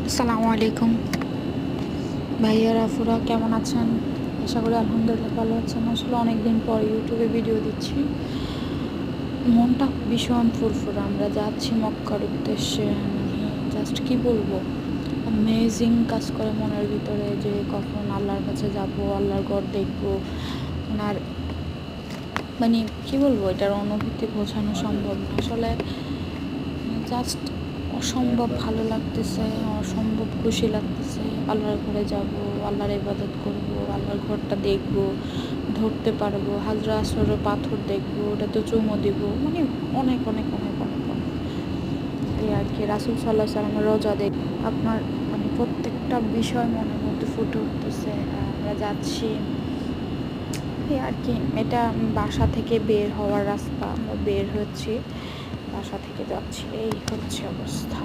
আসসালামু আলাইকুম ভাইয়া রাফুরা, কেমন আছেন? আশা করি আলহামদুলিল্লাহ ভালো আছেন। আসলে অনেকদিন পর ইউটিউবে ভিডিও দিচ্ছি। মনটা ভীষণ ফুরফুরা। আমরা যাচ্ছি মক্কার উদ্দেশ্যে। জাস্ট কি বলবো, অ্যামেজিং কাজ করে মনের ভিতরে যে কখন আল্লাহর কাছে যাব, আল্লাহর ঘর দেখবো। আর মানে কি বলবো, এটার অনুভূতি বোঝানো সম্ভব না আসলে। জাস্ট অসম্ভব ভালো লাগতেছে, অসম্ভব খুশি লাগতেছে। আল্লাহর ঘরে যাব, আল্লাহর ইবাদত করব, আল্লাহর ঘরটা দেখব, ধরতে পারবো, হাজরা আসরের পাথর দেখব, ওটাতে চুমো দিব, মানে অনেক অনেক অনেক অনেক অনেক এই আর কি। রাসূল সাল্লাল্লাহু আলাইহি ওয়াসাল্লামের রোজা দেখ, আপনার মানে প্রত্যেকটা বিষয় মনের মধ্যে ফুটে উঠতেছে। আমরা যাচ্ছি এই আর কি। এটা বাসা থেকে বের হওয়ার রাস্তা, আমরা বের হচ্ছি, বাসা থেকে যাচ্ছি, এই হচ্ছে অবস্থা।